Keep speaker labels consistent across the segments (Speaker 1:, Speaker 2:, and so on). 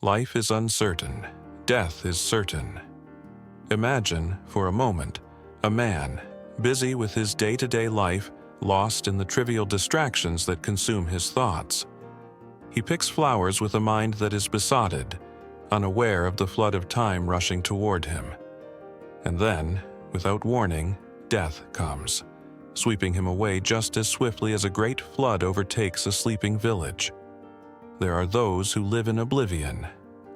Speaker 1: Life is uncertain. Death is certain. Imagine, for a moment, a man, busy with his day-to-day life, lost in the trivial distractions that consume his thoughts. He picks flowers with a mind that is besotted, unaware of the flood of time rushing toward him. And then, without warning, death comes, sweeping him away just as swiftly as a great flood overtakes a sleeping village. There are those who live in oblivion,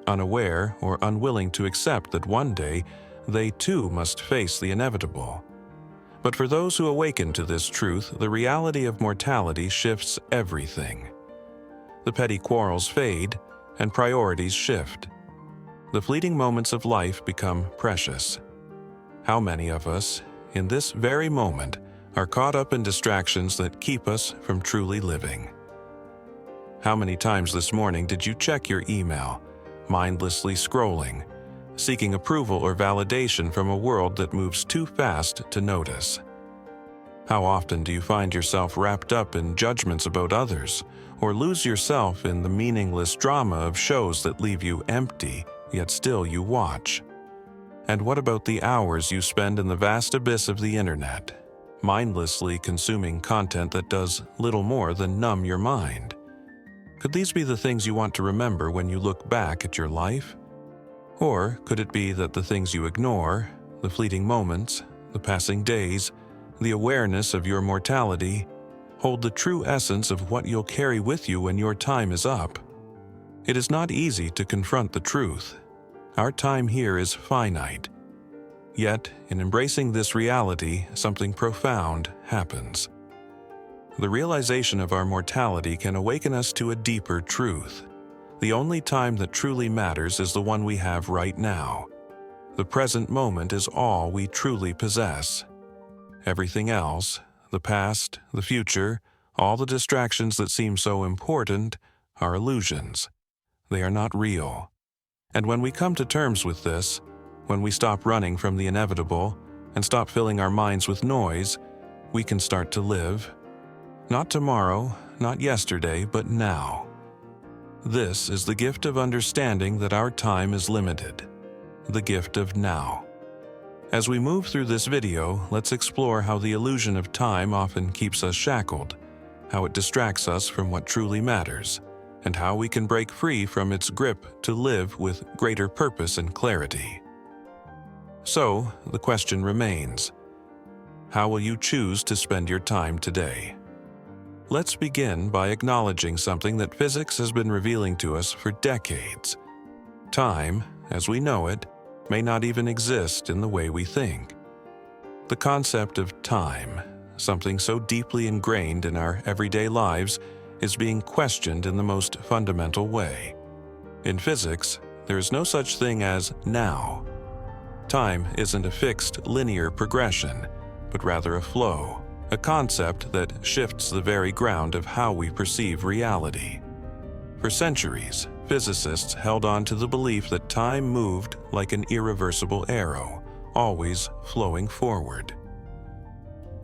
Speaker 1: unaware or unwilling to accept that one day they too must face the inevitable. But for those who awaken to this truth, the reality of mortality shifts everything. The petty quarrels fade, and priorities shift. The fleeting moments of life become precious. How many of us, in this very moment, are caught up in distractions that keep us from truly living? How many times this morning did you check your email, mindlessly scrolling, seeking approval or validation from a world that moves too fast to notice? How often do you find yourself wrapped up in judgments about others, or lose yourself in the meaningless drama of shows that leave you empty, yet still you watch? And what about the hours you spend in the vast abyss of the internet, mindlessly consuming content that does little more than numb your mind? Could these be the things you want to remember when you look back at your life? Or could it be that the things you ignore, the fleeting moments, the passing days, the awareness of your mortality, hold the true essence of what you'll carry with you when your time is up? It is not easy to confront the truth. Our time here is finite. Yet, in embracing this reality, something profound happens. The realization of our mortality can awaken us to a deeper truth. The only time that truly matters is the one we have right now. The present moment is all we truly possess. Everything else, the past, the future, all the distractions that seem so important, are illusions. They are not real. And when we come to terms with this, when we stop running from the inevitable and stop filling our minds with noise, we can start to live. Not tomorrow, not yesterday, but now. This is the gift of understanding that our time is limited. The gift of now. As we move through this video, let's explore how the illusion of time often keeps us shackled, how it distracts us from what truly matters, and how we can break free from its grip to live with greater purpose and clarity. So, the question remains: how will you choose to spend your time today? Let's begin by acknowledging something that physics has been revealing to us for decades. Time, as we know it, may not even exist in the way we think. The concept of time, something so deeply ingrained in our everyday lives, is being questioned in the most fundamental way. In physics, there is no such thing as now. Time isn't a fixed, linear progression, but rather a flow, a concept that shifts the very ground of how we perceive reality. For centuries, physicists held on to the belief that time moved like an irreversible arrow, always flowing forward.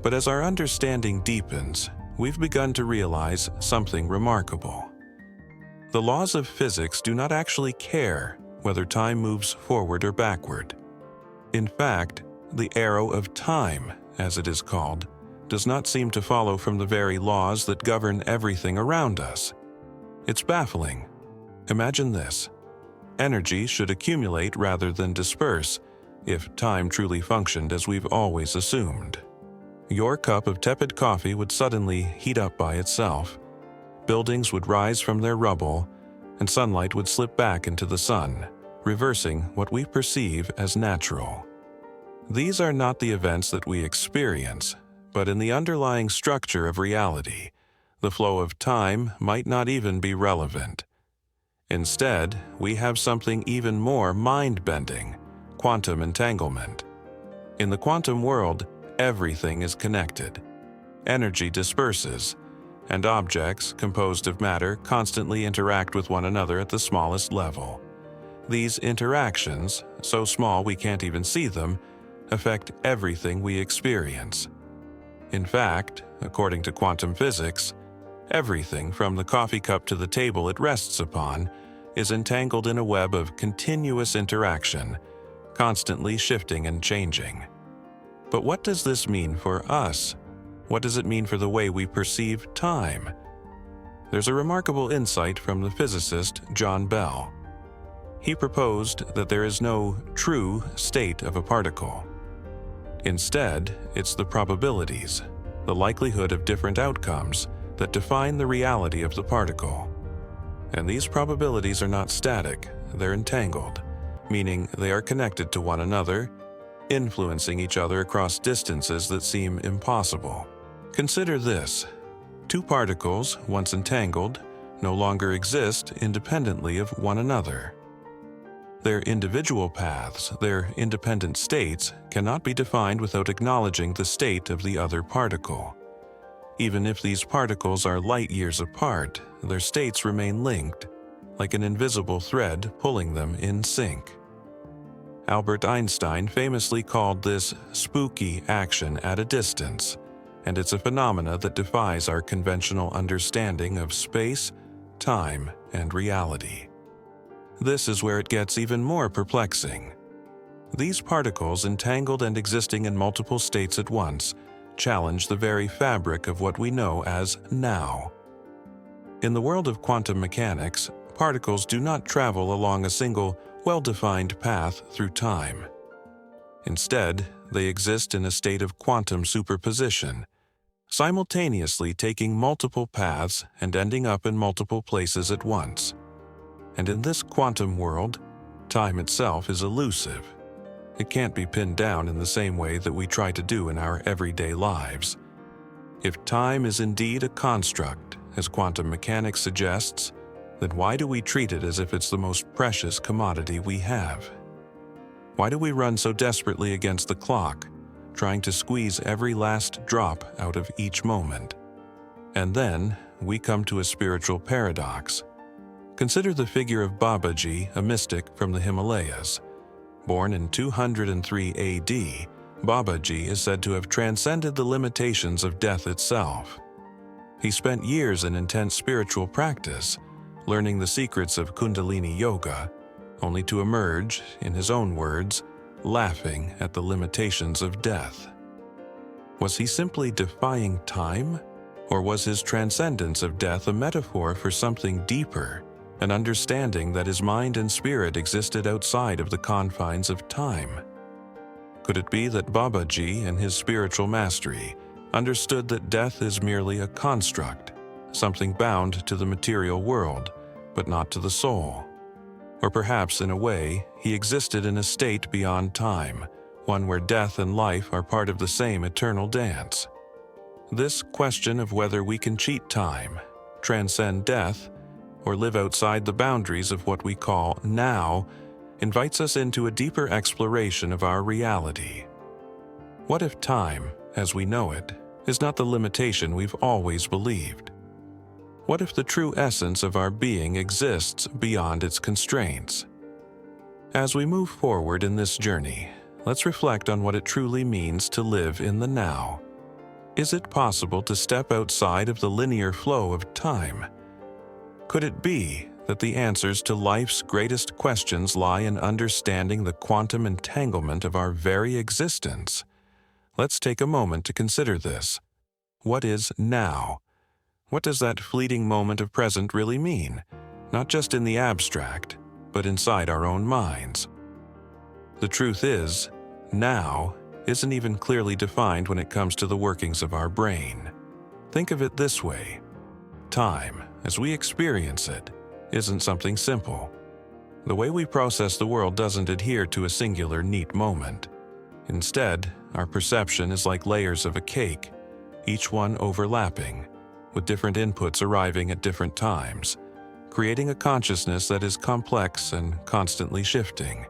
Speaker 1: But as our understanding deepens, we've begun to realize something remarkable. The laws of physics do not actually care whether time moves forward or backward. In fact, the arrow of time, as it is called, does not seem to follow from the very laws that govern everything around us. It's baffling. Imagine this: energy should accumulate rather than disperse if time truly functioned as we've always assumed. Your cup of tepid coffee would suddenly heat up by itself. Buildings would rise from their rubble, and sunlight would slip back into the sun, reversing what we perceive as natural. These are not the events that we experience, but in the underlying structure of reality, the flow of time might not even be relevant. Instead, we have something even more mind-bending: quantum entanglement. In the quantum world, everything is connected. Energy disperses, and objects composed of matter constantly interact with one another at the smallest level. These interactions, so small we can't even see them, affect everything we experience. In fact, according to quantum physics, everything from the coffee cup to the table it rests upon is entangled in a web of continuous interaction, constantly shifting and changing. But what does this mean for us? What does it mean for the way we perceive time? There's a remarkable insight from the physicist John Bell. He proposed that there is no true state of a particle. Instead, it's the probabilities, the likelihood of different outcomes, that define the reality of the particle. And these probabilities are not static, they're entangled, meaning they are connected to one another, influencing each other across distances that seem impossible. Consider this: two particles, once entangled, no longer exist independently of one another. Their individual paths, their independent states, cannot be defined without acknowledging the state of the other particle. Even if these particles are light years apart, their states remain linked, like an invisible thread pulling them in sync. Albert Einstein famously called this spooky action at a distance, and it's a phenomena that defies our conventional understanding of space, time, and reality. This is where it gets even more perplexing. These particles, entangled and existing in multiple states at once, challenge the very fabric of what we know as now. In the world of quantum mechanics, particles do not travel along a single, well-defined path through time. Instead, they exist in a state of quantum superposition, simultaneously taking multiple paths and ending up in multiple places at once. And in this quantum world, time itself is elusive. It can't be pinned down in the same way that we try to do in our everyday lives. If time is indeed a construct, as quantum mechanics suggests, then why do we treat it as if it's the most precious commodity we have? Why do we run so desperately against the clock, trying to squeeze every last drop out of each moment? And then we come to a spiritual paradox. Consider the figure of Babaji, a mystic from the Himalayas. Born in 203 AD, Babaji is said to have transcended the limitations of death itself. He spent years in intense spiritual practice, learning the secrets of Kundalini Yoga, only to emerge, in his own words, laughing at the limitations of death. Was he simply defying time? Or was his transcendence of death a metaphor for something deeper, an understanding that his mind and spirit existed outside of the confines of time? Could it be that Babaji, in his spiritual mastery, understood that death is merely a construct, something bound to the material world, but not to the soul? Or perhaps, in a way, he existed in a state beyond time, one where death and life are part of the same eternal dance. This question of whether we can cheat time, transcend death, or live outside the boundaries of what we call now, invites us into a deeper exploration of our reality. What if time, as we know it, is not the limitation we've always believed? What if the true essence of our being exists beyond its constraints? As we move forward in this journey, let's reflect on what it truly means to live in the now. Is it possible to step outside of the linear flow of time? Could it be that the answers to life's greatest questions lie in understanding the quantum entanglement of our very existence? Let's take a moment to consider this. What is now? What does that fleeting moment of present really mean? Not just in the abstract, but inside our own minds. The truth is, now isn't even clearly defined when it comes to the workings of our brain. Think of it this way. Time, as we experience it, isn't something simple. The way we process the world doesn't adhere to a singular neat moment. Instead, our perception is like layers of a cake, each one overlapping, with different inputs arriving at different times, creating a consciousness that is complex and constantly shifting.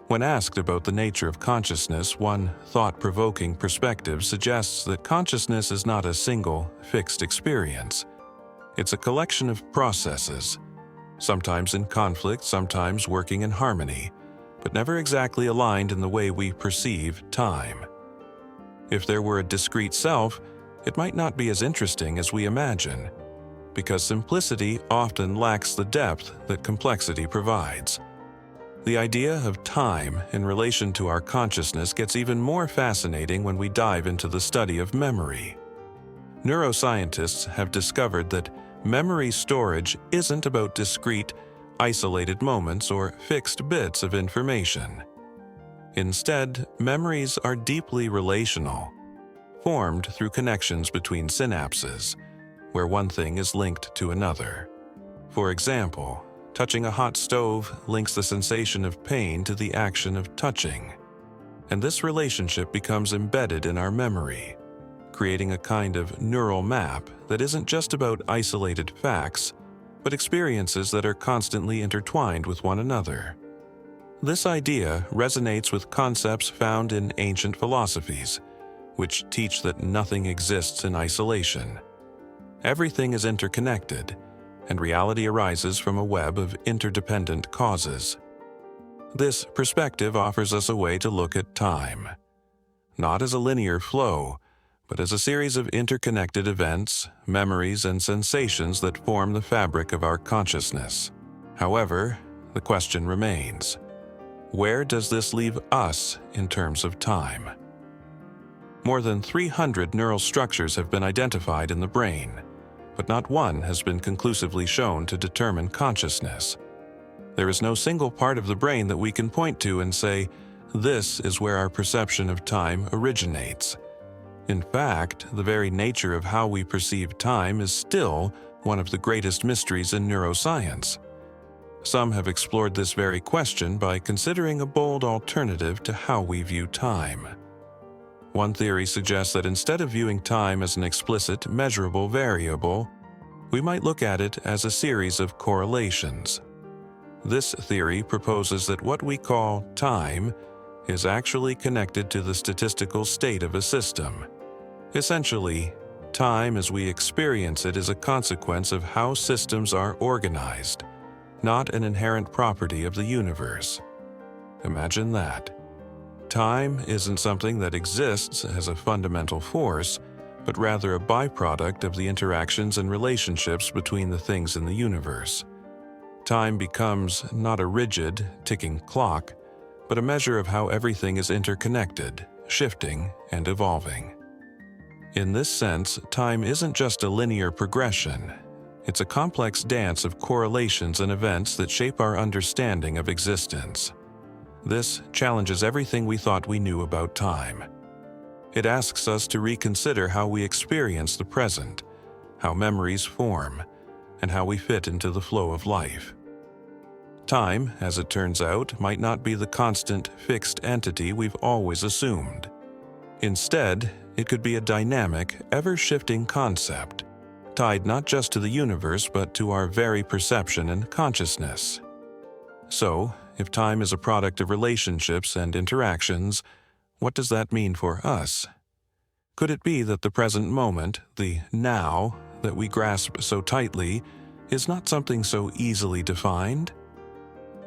Speaker 1: When asked about the nature of consciousness, one thought-provoking perspective suggests that consciousness is not a single, fixed experience. It's a collection of processes, sometimes in conflict, sometimes working in harmony, but never exactly aligned in the way we perceive time. If there were a discrete self, it might not be as interesting as we imagine, because simplicity often lacks the depth that complexity provides. The idea of time in relation to our consciousness gets even more fascinating when we dive into the study of memory. Neuroscientists have discovered that memory storage isn't about discrete, isolated moments or fixed bits of information. Instead, memories are deeply relational, formed through connections between synapses, where one thing is linked to another. For example, touching a hot stove links the sensation of pain to the action of touching, and this relationship becomes embedded in our memory, creating a kind of neural map that isn't just about isolated facts, but experiences that are constantly intertwined with one another. This idea resonates with concepts found in ancient philosophies, which teach that nothing exists in isolation. Everything is interconnected, and reality arises from a web of interdependent causes. This perspective offers us a way to look at time, not as a linear flow, but as a series of interconnected events, memories, and sensations that form the fabric of our consciousness. However, the question remains: where does this leave us in terms of time? More than 300 neural structures have been identified in the brain, but not one has been conclusively shown to determine consciousness. There is no single part of the brain that we can point to and say, this is where our perception of time originates. In fact, the very nature of how we perceive time is still one of the greatest mysteries in neuroscience. Some have explored this very question by considering a bold alternative to how we view time. One theory suggests that instead of viewing time as an explicit, measurable variable, we might look at it as a series of correlations. This theory proposes that what we call time is actually connected to the statistical state of a system. Essentially, time as we experience it is a consequence of how systems are organized, not an inherent property of the universe. Imagine that. Time isn't something that exists as a fundamental force, but rather a byproduct of the interactions and relationships between the things in the universe. Time becomes not a rigid, ticking clock, but a measure of how everything is interconnected, shifting, and evolving. In this sense, time isn't just a linear progression. It's a complex dance of correlations and events that shape our understanding of existence. This challenges everything we thought we knew about time. It asks us to reconsider how we experience the present, how memories form, and how we fit into the flow of life. Time, as it turns out, might not be the constant, fixed entity we've always assumed. Instead, it could be a dynamic, ever-shifting concept, tied not just to the universe but to our very perception and consciousness. So, if time is a product of relationships and interactions, what does that mean for us? Could it be that the present moment, the now, that we grasp so tightly, is not something so easily defined?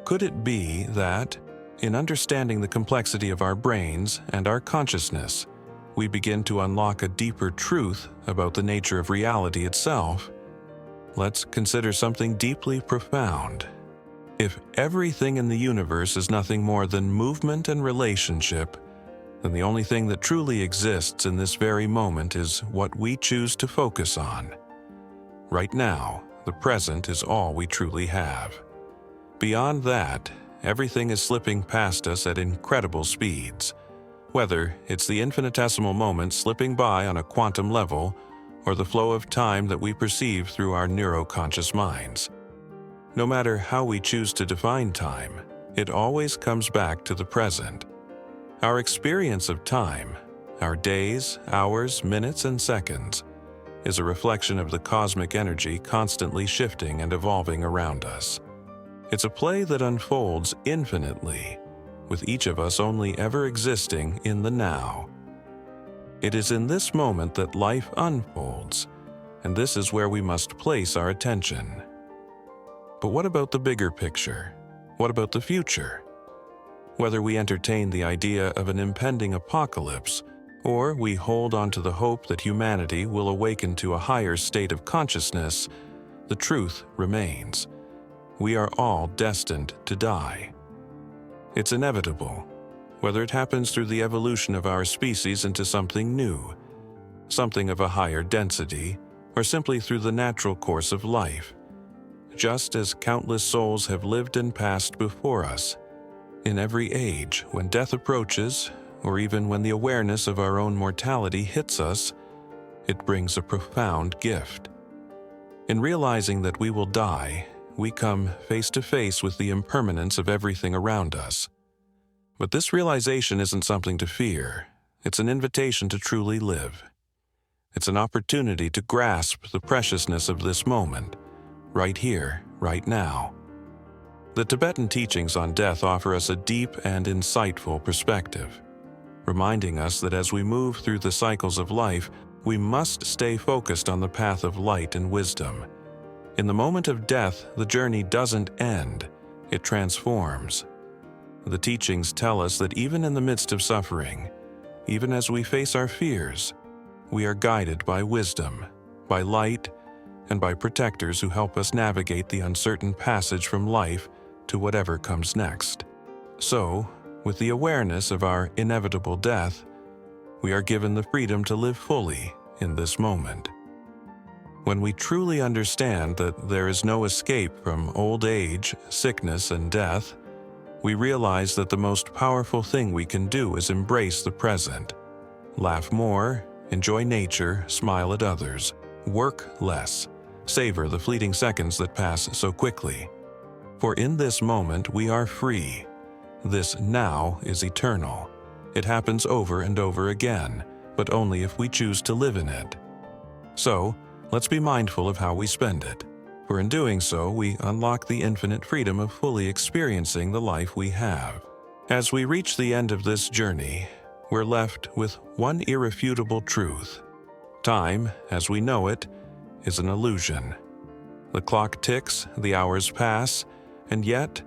Speaker 1: Could it be that, in understanding the complexity of our brains and our consciousness, we begin to unlock a deeper truth about the nature of reality itself? Let's consider something deeply profound. If everything in the universe is nothing more than movement and relationship, then the only thing that truly exists in this very moment is what we choose to focus on. Right now, the present is all we truly have. Beyond that, everything is slipping past us at incredible speeds, whether it's the infinitesimal moment slipping by on a quantum level or the flow of time that we perceive through our neuroconscious minds. No matter how we choose to define time, it always comes back to the present. Our experience of time, our days, hours, minutes, and seconds, is a reflection of the cosmic energy constantly shifting and evolving around us. It's a play that unfolds infinitely, with each of us only ever existing in the now. It is in this moment that life unfolds, and this is where we must place our attention. But what about the bigger picture? What about the future? Whether we entertain the idea of an impending apocalypse, or we hold on to the hope that humanity will awaken to a higher state of consciousness, the truth remains. We are all destined to die. It's inevitable, whether it happens through the evolution of our species into something new, something of a higher density, or simply through the natural course of life. Just as countless souls have lived and passed before us, in every age, when death approaches, or even when the awareness of our own mortality hits us, it brings a profound gift. In realizing that we will die, we come face to face with the impermanence of everything around us. But this realization isn't something to fear. It's an invitation to truly live. It's an opportunity to grasp the preciousness of this moment, right here, right now. The Tibetan teachings on death offer us a deep and insightful perspective, reminding us that as we move through the cycles of life, we must stay focused on the path of light and wisdom. In the moment of death, the journey doesn't end, it transforms. The teachings tell us that even in the midst of suffering, even as we face our fears, we are guided by wisdom, by light, and by protectors who help us navigate the uncertain passage from life to whatever comes next. So, with the awareness of our inevitable death, we are given the freedom to live fully in this moment. When we truly understand that there is no escape from old age, sickness, and death, we realize that the most powerful thing we can do is embrace the present. Laugh more, enjoy nature, smile at others, work less, savor the fleeting seconds that pass so quickly. For in this moment we are free. This now is eternal. It happens over and over again, but only if we choose to live in it. So, let's be mindful of how we spend it, for in doing so we unlock the infinite freedom of fully experiencing the life we have. As we reach the end of this journey, we're left with one irrefutable truth. Time, as we know it, is an illusion. The clock ticks, the hours pass, and yet,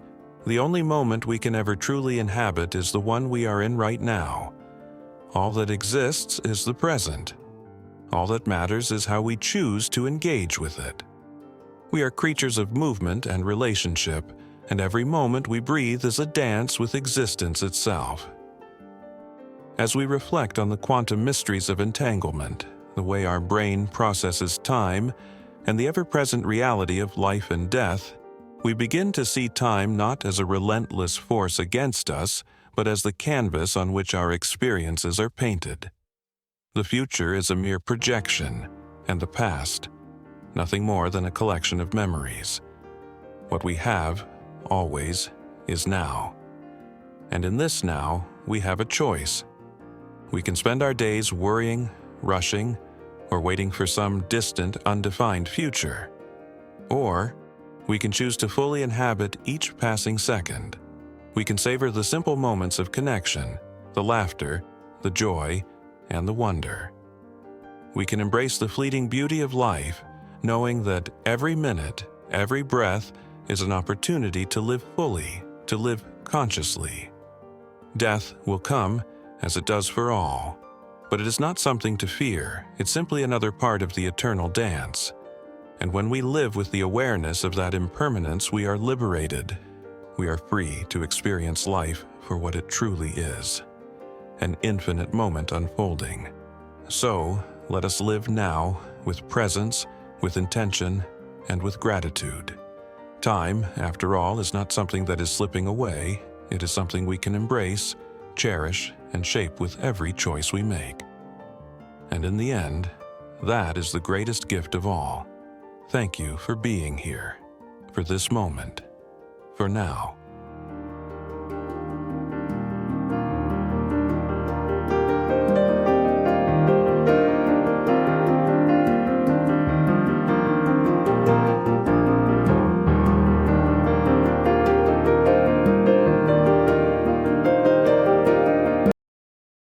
Speaker 1: the only moment we can ever truly inhabit is the one we are in right now. All that exists is the present. All that matters is how we choose to engage with it. We are creatures of movement and relationship, and every moment we breathe is a dance with existence itself. As we reflect on the quantum mysteries of entanglement, the way our brain processes time, and the ever-present reality of life and death, we begin to see time not as a relentless force against us, but as the canvas on which our experiences are painted. The future is a mere projection, and the past, nothing more than a collection of memories. What we have, always, is now. And in this now, we have a choice. We can spend our days worrying, rushing, or waiting for some distant, undefined future. Or, we can choose to fully inhabit each passing second. We can savor the simple moments of connection, the laughter, the joy, and the wonder. We can embrace the fleeting beauty of life, knowing that every minute, every breath is an opportunity to live fully, to live consciously. Death will come, as it does for all, but it is not something to fear. It's simply another part of the eternal dance. And when we live with the awareness of that impermanence, we are liberated. We are free to experience life for what it truly is, an infinite moment unfolding. So, let us live now with presence, with intention, and with gratitude. Time, after all, is not something that is slipping away. It is something we can embrace, cherish, and shape with every choice we make. And in the end, that is the greatest gift of all. Thank you for being here, for this moment, for now.